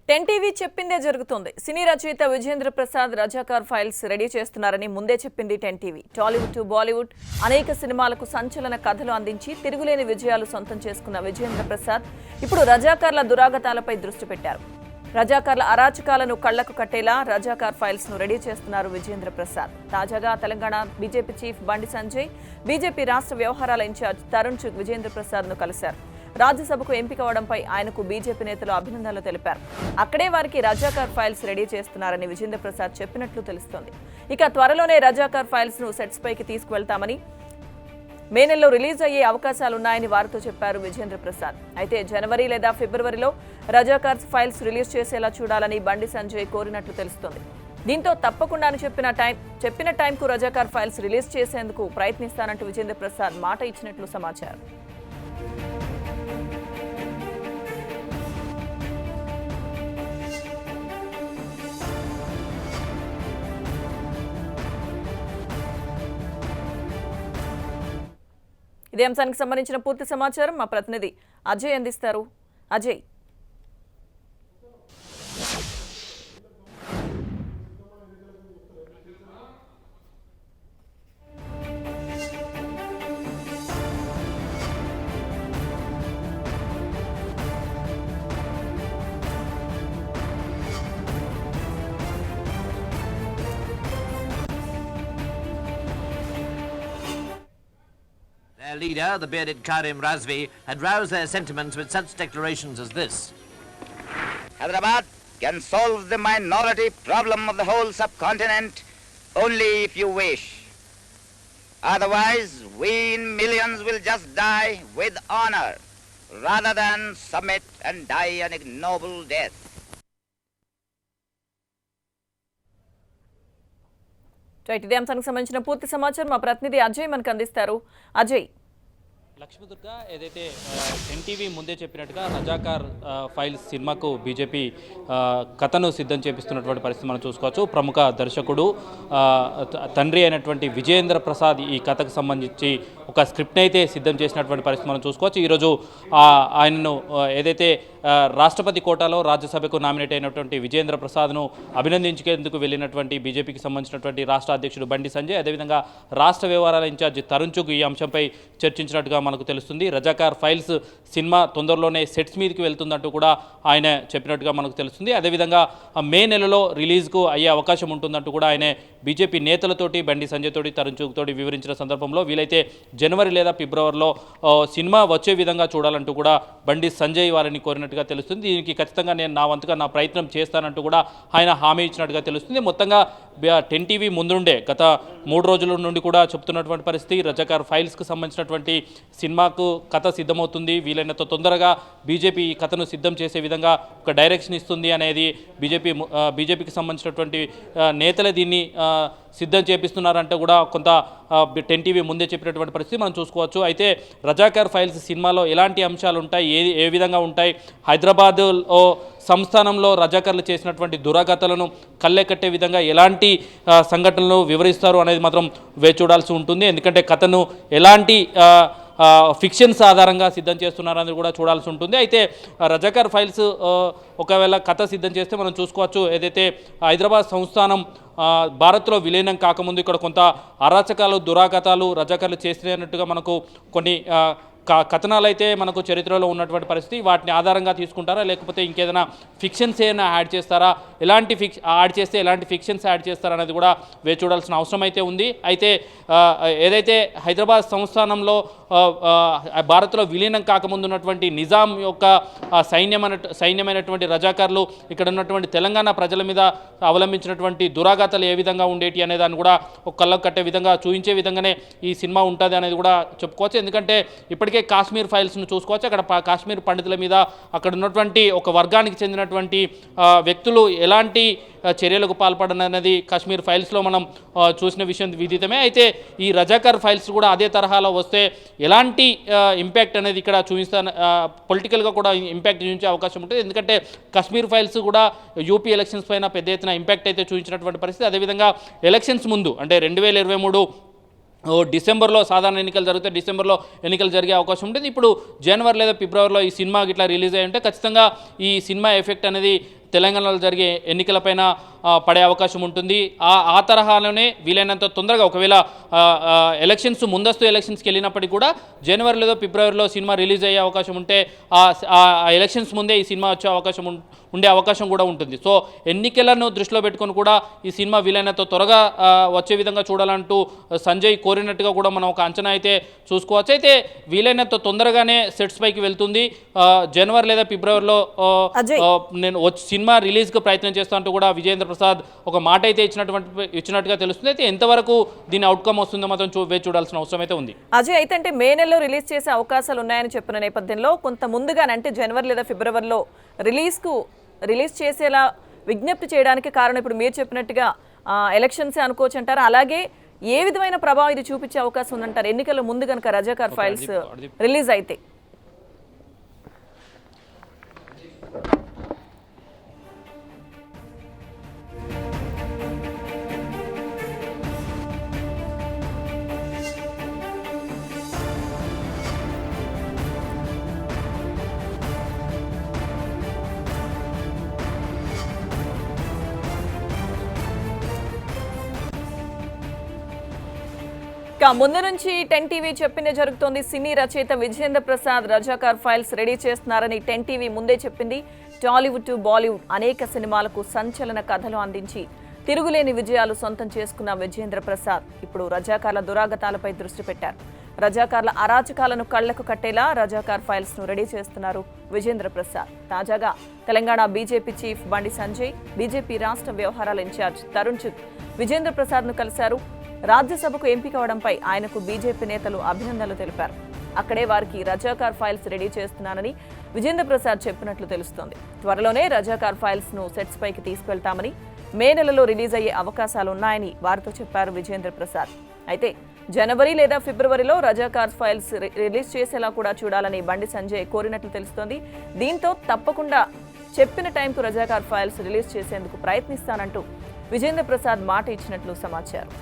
Ten TV చెప్పిందే జరుగుతోంది. సినీ రచయిత విజేంద్ర ప్రసాద్ రజాకార్ ఫైల్స్ రెడీ చేస్తున్నారని ముందే చెప్పింది ten TV. Tollywood to Bollywood అనేక సినిమాలకు సంచలన కథలు అందించి తిరుగులేని విజయాలు సొంతం చేసుకున్న విజేంద్ర ప్రసాద్ ఇప్పుడు రజాకార్ల దురాగతాలపై దృష్టి పెట్టారు. రజాకార్ల అరాచకాలను కళ్లకు కట్టేలా రజాకార్ ఫైల్స్ ను రెడీ చేస్తున్నారు విజేంద్ర ప్రసాద్. తాజాగా Telangana BJP chief Bandi Sanjay, BJP రాష్ట్ర వ్యవహారాల ఇన్ఛార్జ్ తరుణ్ చుగ్ విజేంద్ర ప్రసాద్ ను కలిశారు. రాజ్యసభకు ఎంపికవడంపై ఆయనకు బీజేపీ నేతలు అభినందనలు తెలిపారు. అక్కడే వారికి రజాకార్ ఫైల్స్ రెడీ చేస్తున్నారని విజేంద్ర ప్రసాద్ చెప్పినట్లు తెలుస్తోంది. ఇక త్వరలోనే రజాకార్ ఫైల్స్ ను సెట్స్ పైకి తీసుకువెళ్తామని, మే నెలలో రిలీజ్ అయ్యే అవకాశాలున్నాయని వారితో చెప్పారు విజేంద్ర ప్రసాద్. అయితే జనవరి లేదా ఫిబ్రవరిలో రజాకార్ ఫైల్స్ రిలీజ్ చేసేలా చూడాలని బండి సంజయ్ కోరినట్లు తెలుస్తోంది. దీంతో తప్పకుండా చెప్పిన టైంకు రజాకార్ ఫైల్స్ రిలీజ్ చేసేందుకు ప్రయత్నిస్తానంటూ విజేంద్ర ప్రసాద్ మాట ఇచ్చినట్లు సమాచారం. ఇదే అంశానికి సంబంధించిన పూర్తి సమాచారం మా ప్రతినిధి అజయ్ అందిస్తారు. Ajay, Their leader, the bearded Karim Razvi, had roused their sentiments with such declarations as this. Hyderabad can solve the minority problem of the whole subcontinent only if you wish. Otherwise, we in millions will just die with honor rather than submit and die an ignoble death. ఇదే అంశానికి సంబంధించిన పూర్తి సమాచారం మా ప్రతినిధి అజయ్ మనకు అందిస్తారు. అజయ్, లక్ష్మీదుర్గ ఏదైతే ఎన్టీవీ ముందే చెప్పినట్టుగా రజాకార్ ఫైల్స్ సినిమాకు బీజేపీ కథను సిద్ధం చేపిస్తున్నటువంటి పరిస్థితి మనం చూసుకోవచ్చు. ప్రముఖ దర్శకుడు తండ్రి అయినటువంటి విజేంద్ర ప్రసాద్ ఈ కథకు సంబంధించి ఒక స్క్రిప్ట్ని అయితే సిద్ధం చేసినటువంటి పరిస్థితి మనం చూసుకోవచ్చు. ఈరోజు ఆయనను ఏదైతే రాష్ట్రపతి కోటాలో రాజ్యసభకు నామినేట్ అయినటువంటి విజేంద్ర ప్రసాద్ను అభినందించేందుకు వెళ్ళినటువంటి బీజేపీకి సంబంధించినటువంటి రాష్ట్ర అధ్యక్షుడు బండి సంజయ్, అదేవిధంగా రాష్ట్ర వ్యవహారాల ఇన్ఛార్జి తరుణ్ చుగ్ ఈ అంశంపై చర్చించినట్టుగా మనకు తెలుస్తుంది. రజాకార్ ఫైల్స్ సినిమా తొందరలోనే సెట్స్ మీదకి వెళ్తుందంటూ కూడా ఆయన చెప్పినట్టుగా మనకు తెలుస్తుంది. అదేవిధంగా మే నెలలో రిలీజ్కు అయ్యే అవకాశం ఉంటుందంటూ కూడా ఆయన బీజేపీ నేతలతోటి బండి సంజయ్ తోటి తరుణ్ చుగ్ తోటి వివరించిన సందర్భంలో వీలైతే జనవరి లేదా ఫిబ్రవరిలో సినిమా వచ్చే విధంగా చూడాలంటూ కూడా బండి సంజయ్ వారిని కోరినట్టుగా తెలుస్తుంది. దీనికి ఖచ్చితంగా నేను నా వంతుగా నా ప్రయత్నం చేస్తానంటూ కూడా ఆయన హామీ ఇచ్చినట్టుగా తెలుస్తుంది. మొత్తంగా టెన్ టీవీ ముందుండే గత 3 రోజుల నుండి కూడా చెప్తున్నటువంటి పరిస్థితి, రజాకార్ ఫైల్స్కి సంబంధించినటువంటి సినిమాకు కథ సిద్ధమవుతుంది, వీలైనంత తొందరగా బీజేపీ ఈ కథను సిద్ధం చేసే విధంగా ఒక డైరెక్షన్ ఇస్తుంది అనేది బీజేపీకి సంబంధించినటువంటి నేతలే దీన్ని సిద్ధం చేపిస్తున్నారంటే కూడా కొంత టెన్ టీవీ ముందే చెప్పినటువంటి పరిస్థితి మనం చూసుకోవచ్చు. అయితే రజాకార్ ఫైల్స్ సినిమాలో ఎలాంటి అంశాలు ఉంటాయి, ఏ విధంగా ఉంటాయి, హైదరాబాద్ సంస్థానంలో రజాకార్లు చేసినటువంటి దురాగతాలను కళ్ళెకట్టే విధంగా ఎలాంటి సంఘటనలు వివరిస్తారు అనేది మాత్రం వేచి చూడాల్సి ఉంటుంది. ఎందుకంటే కథను ఎలాంటి ఫిక్షన్స్ ఆధారంగా సిద్ధం చేస్తున్నారని కూడా చూడాల్సి ఉంటుంది. అయితే రజాకార్ ఫైల్స్ ఒకవేళ కథ సిద్ధం చేస్తే మనం చూసుకోవచ్చు, ఏదైతే హైదరాబాద్ సంస్థానం భారత్లో విలీనం కాకముందు ఇక్కడ కొంత అరాచకాలు దురాగతాలు రజాకార్లు చేసినట్టుగా మనకు కొన్ని కథనాలు అయితే మనకు చరిత్రలో ఉన్నటువంటి పరిస్థితి. వాటిని ఆధారంగా తీసుకుంటారా, లేకపోతే ఇంకేదైనా ఫిక్షన్స్ ఏమైనా యాడ్ చేస్తారా, ఎలాంటి ఫిక్షన్స్ యాడ్ చేస్తారా అనేది కూడా వేచి చూడాల్సిన అవసరం అయితే ఉంది. అయితే ఏదైతే హైదరాబాద్ సంస్థానంలో భారత్లో విలీనం కాకముందు ఉన్నటువంటి నిజాం యొక్క సైన్యమైనటువంటి రజాకార్లు ఇక్కడ ఉన్నటువంటి తెలంగాణ ప్రజల మీద అవలంబించినటువంటి దురాఘాతాలు ఏ విధంగా ఉండేటి అనే దాన్ని కూడా ఒక కళ్ళకు కట్టే విధంగా చూపించే విధంగానే ఈ సినిమా ఉంటుంది అనేది కూడా చెప్పుకోవచ్చు. ఎందుకంటే ఇప్పటికే కాశ్మీర్ ఫైల్స్ను చూసుకోవచ్చు. అక్కడ కాశ్మీర్ పండితుల మీద అక్కడ ఉన్నటువంటి ఒక వర్గానికి చెందినటువంటి వ్యక్తులు ఎలాంటి చర్యలకు పాల్పడనన్నది కాశ్మీర్ ఫైల్స్లో మనం చూసిన విషయం విదితమే. అయితే ఈ రజాకార్ ఫైల్స్ కూడా అదే తరహాలో వస్తే ఎలాంటి ఇంపాక్ట్ అనేది ఇక్కడ చూపిస్తాను, పొలిటికల్గా కూడా ఇంపాక్ట్ చూపించే అవకాశం ఉంటుంది. ఎందుకంటే కాశ్మీర్ ఫైల్స్ కూడా యూపీ ఎలక్షన్స్ పైన పెద్ద ఎత్తున ఇంపాక్ట్ అయితే చూపించినటువంటి పరిస్థితి. అదేవిధంగా ఎలక్షన్స్ ముందు అంటే 2023 డిసెంబర్లో సాధారణ ఎన్నికలు జరిగితే డిసెంబర్లో ఎన్నికలు జరిగే అవకాశం ఉంటుంది. ఇప్పుడు జనవరి లేదా ఫిబ్రవరిలో ఈ సినిమా ఇట్లా రిలీజ్ అయ్యి ఉంటే ఖచ్చితంగా ఈ సినిమా ఎఫెక్ట్ అనేది తెలంగాణలో జరిగే ఎన్నికలపైన పడే అవకాశం ఉంటుంది. ఆ తరహాలోనే వీలైనంత తొందరగా ఒకవేళ ఎలక్షన్స్ ముందస్తు ఎలక్షన్స్కి వెళ్ళినప్పటికీ కూడా జనవరి లేదా ఫిబ్రవరిలో సినిమా రిలీజ్ అయ్యే అవకాశం ఉంటే ఆ ఎలక్షన్స్ ముందే ఈ సినిమా వచ్చే అవకాశం ఉండే అవకాశం కూడా ఉంటుంది. సో ఎన్నికలను దృష్టిలో పెట్టుకొని కూడా ఈ సినిమా వీలైనంత త్వరగా వచ్చే విధంగా చూడాలంటూ సంజయ్ కోరినట్టుగా కూడా మనం ఒక అంచనా అయితే చూసుకోవచ్చు. అయితే వీలైనంత తొందరగానే సెట్స్ పైకి వెళ్తుంది. జనవరి లేదా ఫిబ్రవరిలో నేను సినిమా రిలీజ్కి ప్రయత్నం చేస్తా అంటూ కూడా విజయేంద్ర ప్రసాద్ ఒక మాట అయితే ఇచ్చినట్టుగా తెలుస్తుంది. అయితే ఎంతవరకు దీని అవుట్కమ్ వస్తుందో మాత్రం వేచి చూడాల్సిన అవసరం అయితే ఉంది. అజయ్, అయితే అంటే మే నెలలో రిలీజ్ చేసే అవకాశాలు ఉన్నాయని చెప్పిన నేపథ్యంలో కొంత ముందుగానే అంటే జనవరి లేదా ఫిబ్రవరిలో రిలీజ్ చేసేలా విజ్ఞప్తి చేయడానికి కారణం ఇప్పుడు మీరు చెప్పినట్టుగా ఎలక్షన్సే అనుకోవచ్చు అంటారు. అలాగే ఏ విధమైన ప్రభావం ఇది చూపించే అవకాశం ఉందంటారు ఎన్నికల ముందు కనుక రజాకార్ ఫైల్స్ రిలీజ్ అయితే? ముందు నుంచి 10 టీవీ చెప్పిందే జరుగుతోంది. సినీ రచయిత విజయేంద్ర ప్రసాద్ రజాకార్ ఫైల్స్ రెడీ చేస్తున్నారని 10 టీవీ ముందే చెప్పింది. టాలీవుడ్ టు బాలీవుడ్ అనేక సినిమాలకు సంచలన కథలు అందించి తిరుగులేని విజయాలు సొంతం చేసుకున్న విజయేంద్ర ప్రసాద్ ఇప్పుడు రజాకార్ల దురాగతాలపై దృష్టి పెట్టారు. రజాకార్ల అరాచకాలను కళ్లకు కట్టేలా రజాకార్ ఫైల్స్ ను రెడీ చేస్తున్నారు విజయేంద్ర ప్రసాద్. తాజాగా Telangana BJP chief Bandi Sanjay, BJP రాష్ట్ర వ్యవహారాల ఇన్ఛార్జ్ తరుణ్ చుగ్ విజయేంద్ర ప్రసాద్ ను కలిశారు. రాజ్యసభకు ఎంపిక అవడంపై ఆయనకు బీజేపీ నేతలు అభినందనలు తెలిపారు. అక్కడే వారికి రజాకార్ ఫైల్స్ రెడీ చేస్తున్నానని విజేంద్ర ప్రసాద్ చెప్పినట్లు తెలుస్తోంది. త్వరలోనే రజాకార్ ఫైల్స్ ను సెట్స్ పైకి తీసుకెళ్తామని, మే నెలలో రిలీజ్ అయ్యే అవకాశాలున్నాయని వారితో చెప్పారు విజేంద్ర ప్రసాద్. అయితే జనవరి లేదా ఫిబ్రవరిలో రజాకార్ ఫైల్స్ రిలీజ్ చేసేలా కూడా చూడాలని బండి సంజయ్ కోరినట్లు తెలుస్తోంది. దీంతో తప్పకుండా చెప్పిన టైంకు రజాకార్ ఫైల్స్ రిలీజ్ చేసేందుకు ప్రయత్నిస్తానంటూ విజేంద్ర ప్రసాద్ మాట ఇచ్చినట్లు సమాచారం.